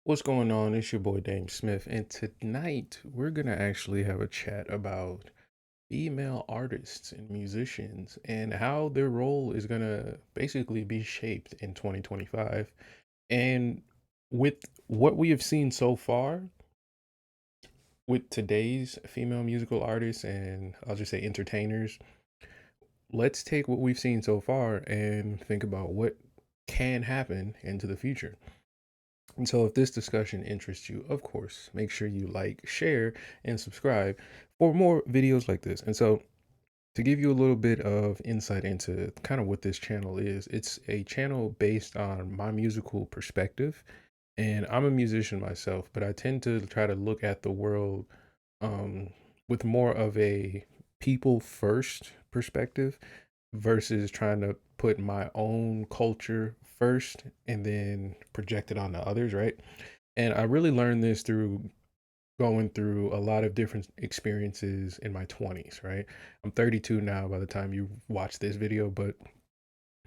What's going on? It's your boy DameSmiff, and tonight we're gonna actually have a chat about female artists and musicians and how their role is gonna basically be shaped in 2025. And with what we have seen so far with today's female musical artists and I'll just say entertainers, let's take what we've seen so far and think about what can happen into the future. And so, if this discussion interests you, of course, make sure you like, share, and subscribe for more videos like this. And so, to give you a little bit of insight into kind of what this channel is, it's a channel based on my musical perspective. And I'm a musician myself, but I tend to try to look at the world um, with more of a people first perspective versus trying to put my own culture first and then project it onto others, right? And I really learned this through going through a lot of different experiences in my 20s, right? I'm 32 now by the time you watch this video, but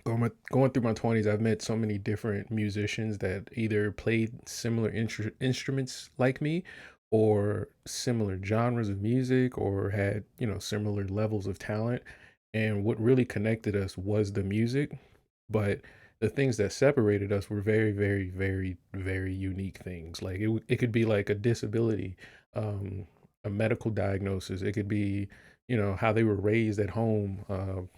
going through my 20s, I've met so many different musicians that either played similar instruments like me or similar genres of music or had, similar levels of talent. And what really connected us was the music, but the things that separated us were very, very, very, very unique things. Like it could be like a disability, um, a medical diagnosis. It could be, how they were raised at home,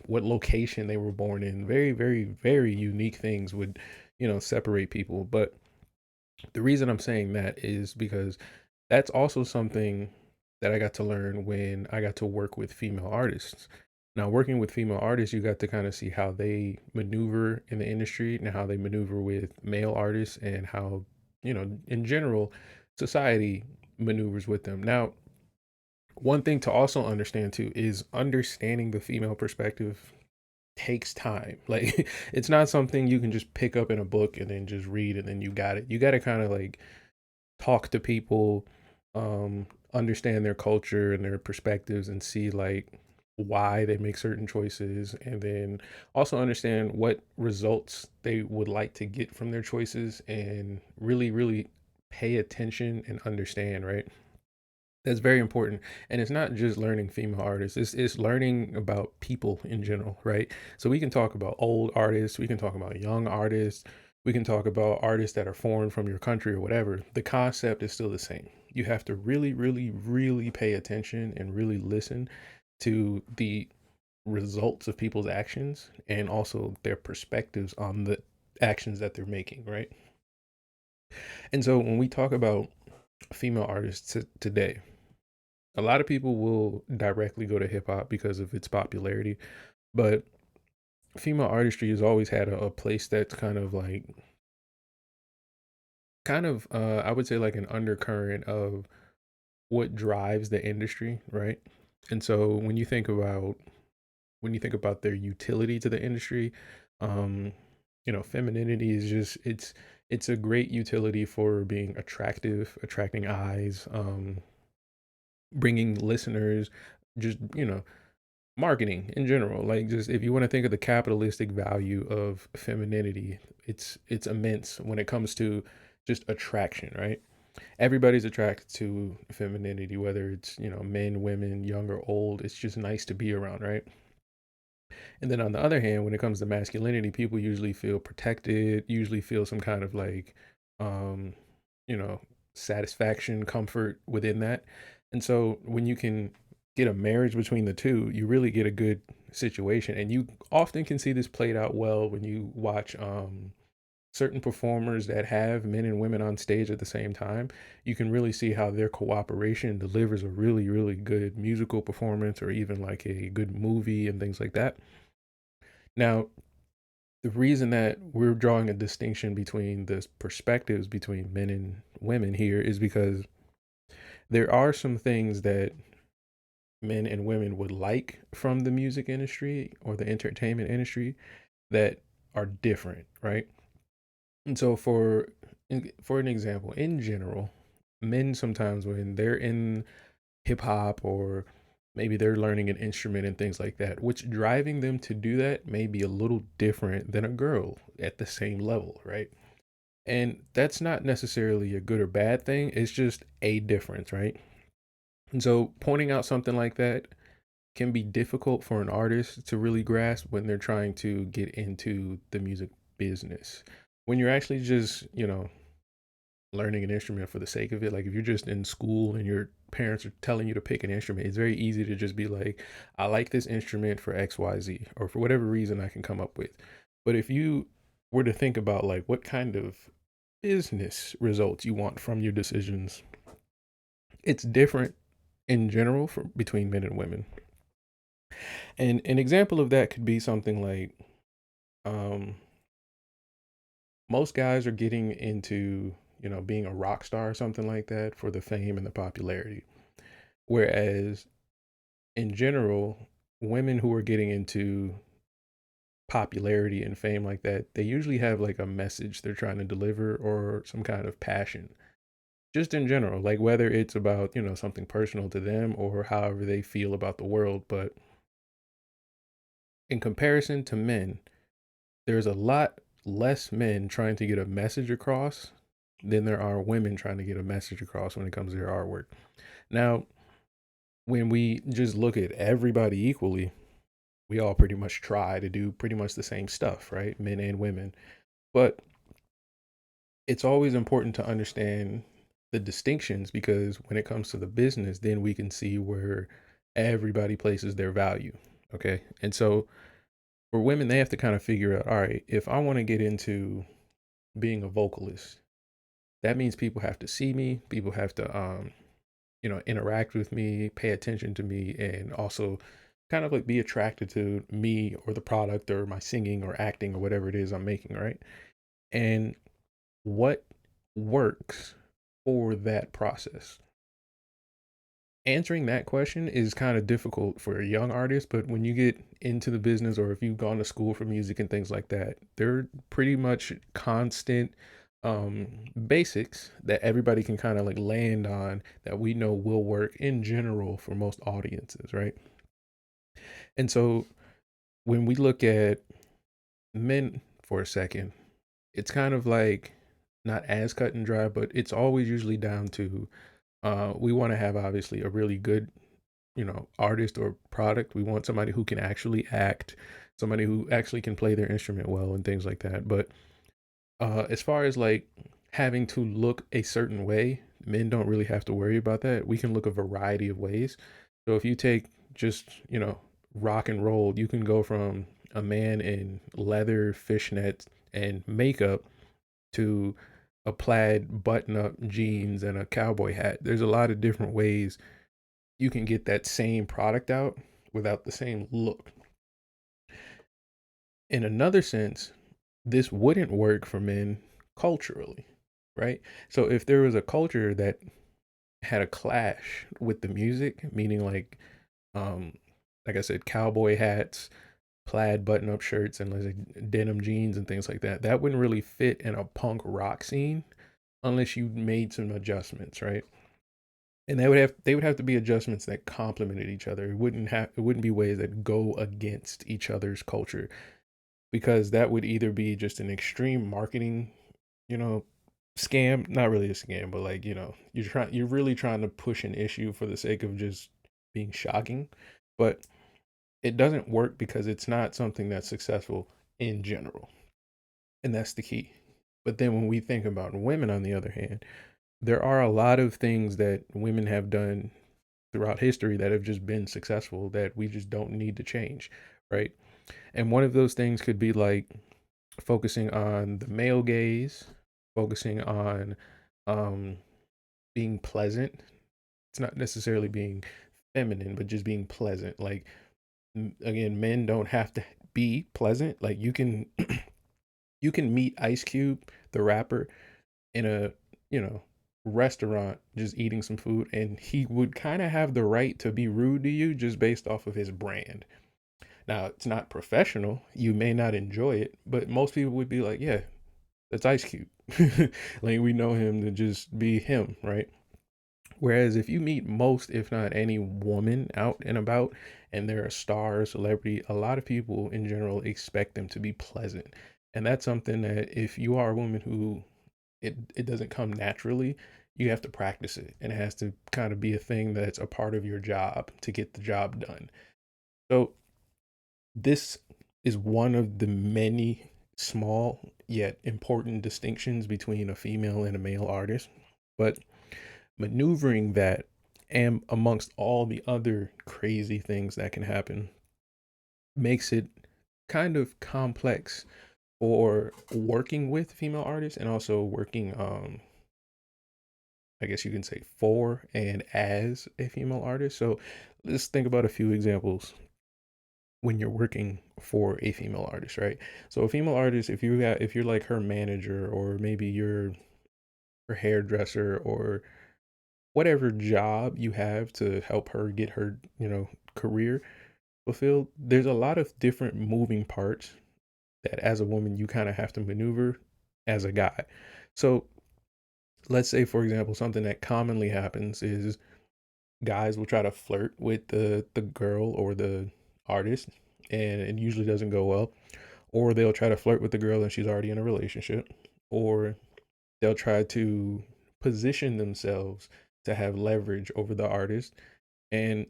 what location they were born in. Very, very, very unique things would, separate people. But the reason I'm saying that is because that's also something that I got to learn when I got to work with female artists. Now, working with female artists, you got to kind of see how they maneuver in the industry and how they maneuver with male artists and how, in general, society maneuvers with them. Now, one thing to also understand too is understanding the female perspective takes time. Like it's not something you can just pick up in a book and then just read and then you got it. You got to kind of like talk to people, understand their culture and their perspectives and see like why they make certain choices and then also understand what results they would like to get from their choices and really really pay attention and understand, right? That's very important. And it's not just learning female artists, it's learning about people in general, right? So we can talk about old artists, we can talk about young artists, we can talk about artists that are foreign from your country or whatever. The concept is still the same. You have to really, really, really pay attention and really listen to the results of people's actions and also their perspectives on the actions that they're making, right? And so when we talk about female artists today, a lot of people will directly go to hip hop because of its popularity, but female artistry has always had a place that's I would say like an undercurrent of what drives the industry, right? And so when you think about their utility to the industry, um, femininity is just it's a great utility for being attractive, attracting eyes, bringing listeners, just marketing in general. Like just if you want to think of the capitalistic value of femininity, it's immense when it comes to just attraction, right? Everybody's attracted to femininity, whether it's, men, women, young or old. It's just nice to be around, right? And then on the other hand, when it comes to masculinity, people usually feel protected, usually feel some kind of like um, you know, satisfaction, comfort within that. And so when you can get a marriage between the two, you really get a good situation. And you often can see this played out well when you watch certain performers that have men and women on stage at the same time. You can really see how their cooperation delivers a really, really good musical performance or even like a good movie and things like that. Now, the reason that we're drawing a distinction between the perspectives between men and women here is because there are some things that men and women would like from the music industry or the entertainment industry that are different, right? And so for an example, in general, men sometimes when they're in hip hop or maybe they're learning an instrument and things like that, which driving them to do that may be a little different than a girl at the same level, right? And that's not necessarily a good or bad thing. It's just a difference, right? And so pointing out something like that can be difficult for an artist to really grasp when they're trying to get into the music business. When you're actually just, learning an instrument for the sake of it, like if you're just in school and your parents are telling you to pick an instrument, it's very easy to just be like, I like this instrument for XYZ or for whatever reason I can come up with. But if you were to think about like what kind of business results you want from your decisions, it's different in general for between men and women. And an example of that could be something like um, most guys are getting into, being a rock star or something like that for the fame and the popularity. Whereas in general, women who are getting into popularity and fame like that, they usually have like a message they're trying to deliver or some kind of passion. Just in general, like whether it's about, something personal to them or however they feel about the world. But in comparison to men, there's a lot less men trying to get a message across than there are women trying to get a message across when it comes to their artwork. Now, when we just look at everybody equally, we all pretty much try to do pretty much the same stuff, right? Men and women. But it's always important to understand the distinctions because when it comes to the business, then we can see where everybody places their value. Okay. And so for women, they have to kind of figure out, all right, if I want to get into being a vocalist, that means people have to see me, people have to interact with me, pay attention to me, and also kind of like be attracted to me or the product or my singing or acting or whatever it is I'm making, right? And what works for that process? Answering that question is kind of difficult for a young artist, but when you get into the business or if you've gone to school for music and things like that, they're pretty much constant basics that everybody can kind of like land on that we know will work in general for most audiences, right? And so when we look at men for a second, it's kind of like not as cut and dry, but it's always usually down to we want to have obviously a really good, artist or product. We want somebody who can actually act, somebody who actually can play their instrument well and things like that. But as far as like having to look a certain way, men don't really have to worry about that. We can look a variety of ways. So if you take just, rock and roll, you can go from a man in leather, fishnets, and makeup to a plaid button up jeans and a cowboy hat. There's a lot of different ways you can get that same product out without the same look. In another sense, this wouldn't work for men culturally, right? So if there was a culture that had a clash with the music, meaning um like I said, cowboy hats, plaid button up shirts, and like denim jeans and things like that, that wouldn't really fit in a punk rock scene unless you made some adjustments, right? And they would have to be adjustments that complemented each other. It wouldn't be ways that go against each other's culture because that would either be just an extreme marketing, you know, scam, not really a scam, but like, you're really trying to push an issue for the sake of just being shocking, but it doesn't work because it's not something that's successful in general. And that's the key. But then when we think about women on the other hand, there are a lot of things that women have done throughout history that have just been successful that we just don't need to change, right? And one of those things could be like focusing on the male gaze, focusing on um, being pleasant. It's not necessarily being feminine, but just being pleasant. Like again, men don't have to be pleasant. Like you can meet Ice Cube, the rapper, in a you know restaurant just eating some food, and he would kind of have the right to be rude to you just based off of his brand. Now it's not professional, you may not enjoy it, but most people would be like, yeah, that's Ice Cube. Like we know him to just be him, right? Whereas if you meet most, if not any woman out and about and they're a star or celebrity, a lot of people in general expect them to be pleasant. And that's something that if you are a woman who it doesn't come naturally. You have to practice it, and it has to kind of be a thing that's a part of your job to get the job done. So this is one of the many small yet important distinctions between a female and a male artist. But maneuvering that, and amongst all the other crazy things that can happen, makes it kind of complex for working with female artists, and also working, I guess you can say, for and as a female artist. So let's think about a few examples when you're working for a female artist, right? So a female artist, if you're like her manager, or maybe you're her hairdresser, or whatever job you have to help her get her, career fulfilled, there's a lot of different moving parts that as a woman you kind of have to maneuver as a guy. So let's say, for example, something that commonly happens is guys will try to flirt with the girl or the artist, and it usually doesn't go well. Or they'll try to flirt with the girl and she's already in a relationship. Or they'll try to position themselves to have leverage over the artist. And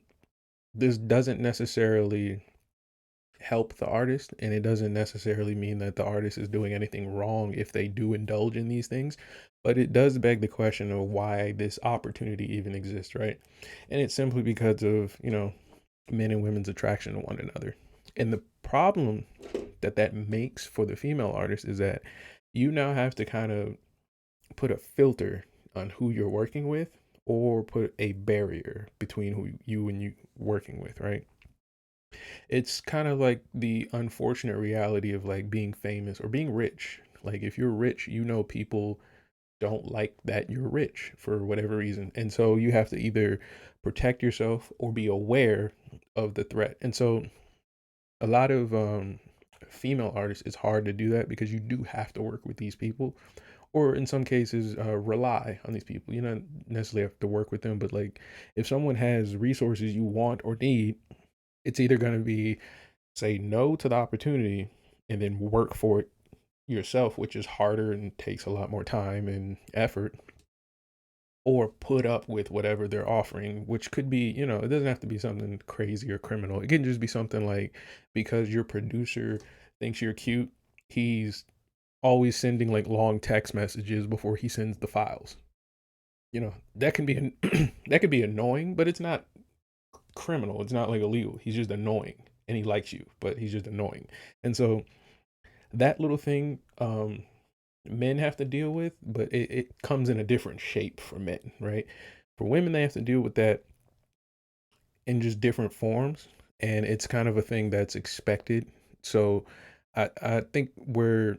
this doesn't necessarily help the artist, and it doesn't necessarily mean that the artist is doing anything wrong if they do indulge in these things, but it does beg the question of why this opportunity even exists, right? And it's simply because of, men and women's attraction to one another. And the problem that that makes for the female artist is that you now have to kind of put a filter on who you're working with, or put a barrier between who you and you working with, right? It's kind of like the unfortunate reality of like being famous or being rich. Like if you're rich, people don't like that you're rich for whatever reason. And so you have to either protect yourself or be aware of the threat. And so a lot of female artists, it's hard to do that because you do have to work with these people, or in some cases rely on these people. You don't necessarily have to work with them, but like if someone has resources you want or need, it's either going to be say no to the opportunity and then work for it yourself, which is harder and takes a lot more time and effort, or put up with whatever they're offering, which could be, it doesn't have to be something crazy or criminal. It can just be something like, because your producer thinks you're cute, he's always sending like long text messages before he sends the files. That can be that could be annoying, but it's not criminal. It's not like illegal. He's just annoying, and he likes you, but he's just annoying. And so that little thing, men have to deal with, but it comes in a different shape for men, right? For women, they have to deal with that in just different forms, and it's kind of a thing that's expected. So I think where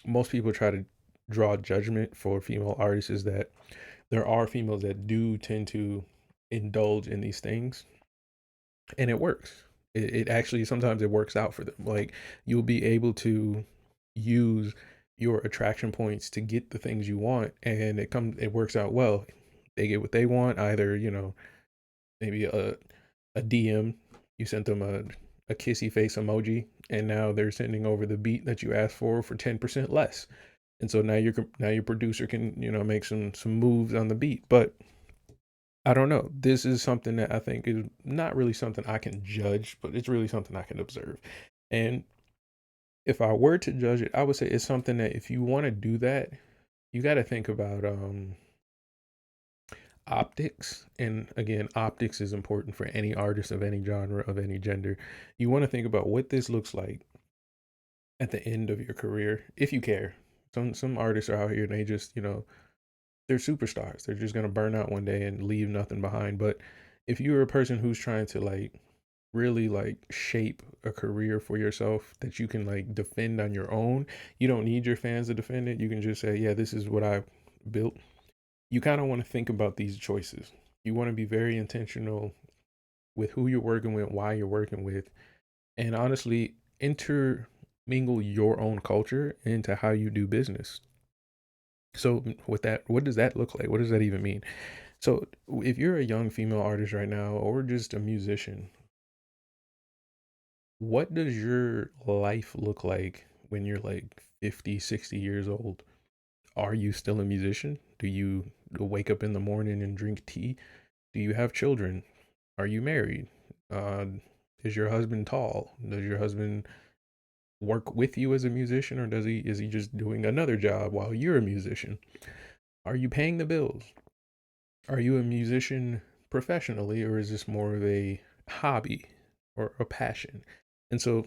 most people try to draw judgment for female artists is that there are females that do tend to indulge in these things, and it works. It actually, sometimes it works out for them. Like you'll be able to use your attraction points to get the things you want, and it works out well. They get what they want, either, maybe a DM, you sent them a kissy face emoji, and now they're sending over the beat that you asked for 10% less. And so now your producer can, make some moves on the beat. But I don't know. This is something that I think is not really something I can judge, but it's really something I can observe. And if I were to judge it, I would say it's something that if you want to do that, you got to think about optics. And again, optics is important for any artist of any genre, of any gender. You want to think about what this looks like at the end of your career, if you care. Some artists are out here and they just, they're superstars. They're just gonna burn out one day and leave nothing behind. But if you're a person who's trying to like really like shape a career for yourself that you can like defend on your own, you don't need your fans to defend it. You can just say, yeah, this is what I built. You kind of want to think about these choices. You want to be very intentional with who you're working with, why you're working with, and honestly intermingle your own culture into how you do business. So with that, what does that look like? What does that even mean? So if you're a young female artist right now, or just a musician, what does your life look like when you're like 50, 60 years old? Are you still a musician? Do you wake up in the morning and drink tea? Do you have children? Are you married? Uh, is your husband tall? Does your husband work with you as a musician, or does he is he just doing another job while you're a musician? Are you paying the bills? Are you a musician professionally, or is this more of a hobby or a passion? And so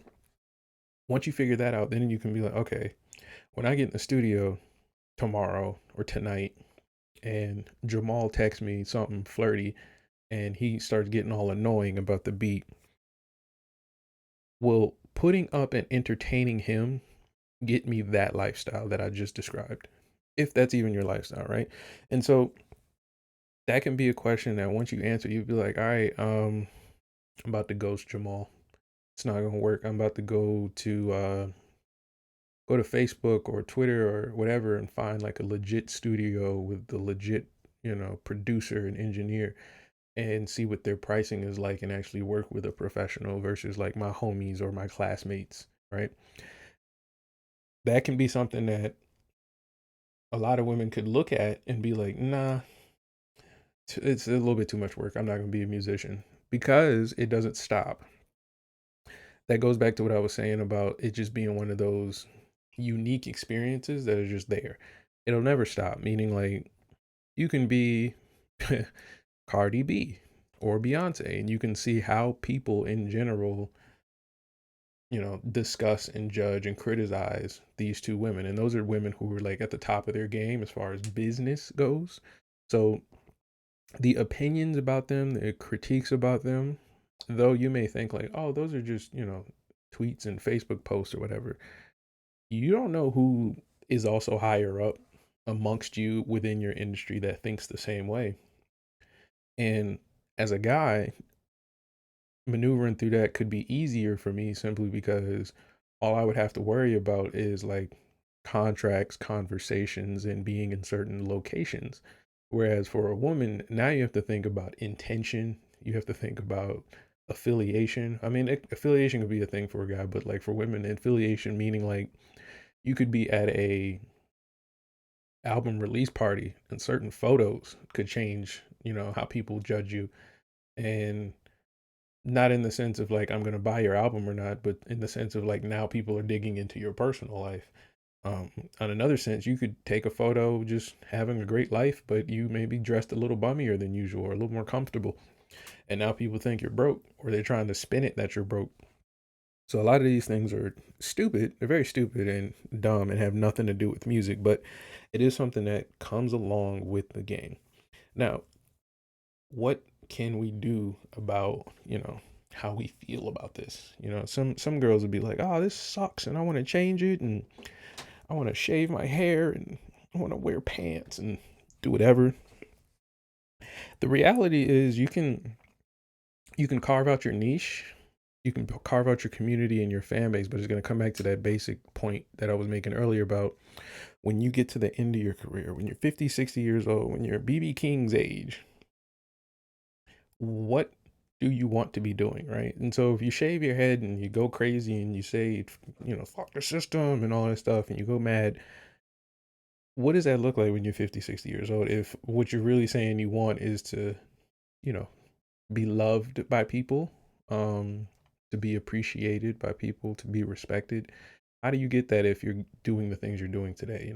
once you figure that out, then you can be like, okay, when I get in the studio tomorrow or tonight and Jamal texts me something flirty and he starts getting all annoying about the beat, will putting up and entertaining him get me that lifestyle that I just described? If that's even your lifestyle, right? And so that can be a question that once you answer, you'd be like, all right, I'm about to ghost Jamal. It's not gonna work. I'm about to go to Facebook or Twitter or whatever and find like a legit studio with the legit, producer and engineer and see what their pricing is like and actually work with a professional versus like my homies or my classmates, right? That can be something that a lot of women could look at and be like, nah, it's a little bit too much work. I'm not going to be a musician because it doesn't stop. That goes back to what I was saying about it just being one of those unique experiences that are just there. It'll never stop, meaning like you can be Cardi B or Beyonce and you can see how people in general, discuss and judge and criticize these two women. And those are women who are like at the top of their game as far as business goes. So the opinions about them, the critiques about them, though you may think like, oh, those are just, tweets and Facebook posts or whatever, you don't know who is also higher up amongst you within your industry that thinks the same way. And as a guy, maneuvering through that could be easier for me simply because all I would have to worry about is like contracts, conversations, and being in certain locations. Whereas for a woman, now you have to think about intention, you have to think about affiliation. I mean, affiliation could be a thing for a guy, but like for women, affiliation meaning like you could be at a album release party and certain photos could change, how people judge you. And not in the sense of like I'm gonna buy your album or not, but in the sense of like now people are digging into your personal life. On another sense, you could take a photo just having a great life, but you may be dressed a little bummier than usual or a little more comfortable, and now people think you're broke, or they're trying to spin it that you're broke. So a lot of these things are stupid. They're very stupid and dumb and have nothing to do with music, but it is something that comes along with the game. Now, what can we do about, how we feel about this? Some girls would be like, "Oh, this sucks and I want to change it and I want to shave my hair and I want to wear pants and do whatever." The reality is you can carve out your niche. You can carve out your community and your fan base, but it's going to come back to that basic point that I was making earlier about when you get to the end of your career, when you're 50, 60 years old, when you're BB King's age, what do you want to be doing, right? And so if you shave your head and you go crazy and you say, fuck the system and all that stuff and you go mad, what does that look like when you're 50, 60 years old? If what you're really saying you want is to, you know, be loved by people, to be appreciated by people, to be respected. How do you get that if you're doing the things you're doing today?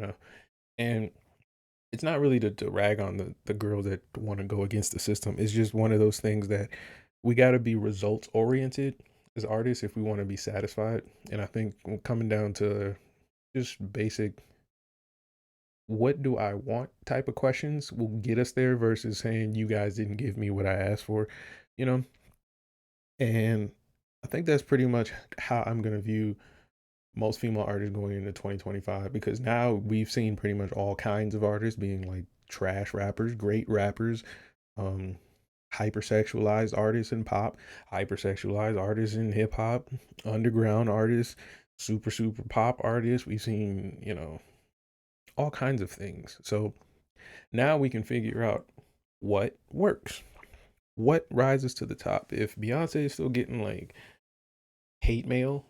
And it's not really to rag on the girls that want to go against the system. It's just one of those things that we got to be results oriented as artists if we want to be satisfied. And I think coming down to just basic, what do I want type of questions will get us there versus saying you guys didn't give me what I asked for, you know? And I think that's pretty much how I'm going to view most female artists going into 2025 because now we've seen pretty much all kinds of artists being like trash rappers, great rappers, um, hypersexualized artists in pop, hypersexualized artists in hip hop, underground artists, super pop artists. We've seen, all kinds of things. So now we can figure out what works, what rises to the top. If Beyonce is still getting like hate mail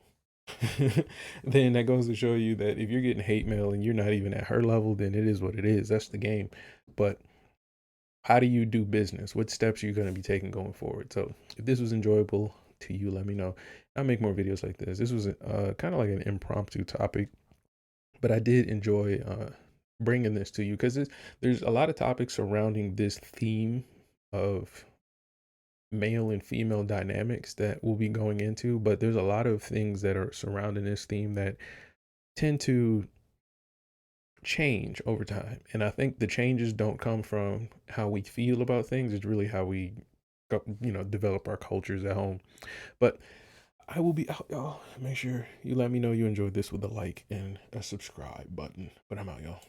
then that goes to show you that if you're getting hate mail and you're not even at her level, then it is what it is. That's the game. But how do you do business? What steps are you going to be taking going forward? So if this was enjoyable to you, let me know. I'll make more videos like this. This was kind of like an impromptu topic, but I did enjoy bringing this to you because there's a lot of topics surrounding this theme of male and female dynamics that we'll be going into, but there's a lot of things that are surrounding this theme that tend to change over time. And I think the changes don't come from how we feel about things, it's really how we develop our cultures at home. But I will be out, y'all. Make sure you let me know you enjoyed this with a like and a subscribe button. But I'm out, y'all.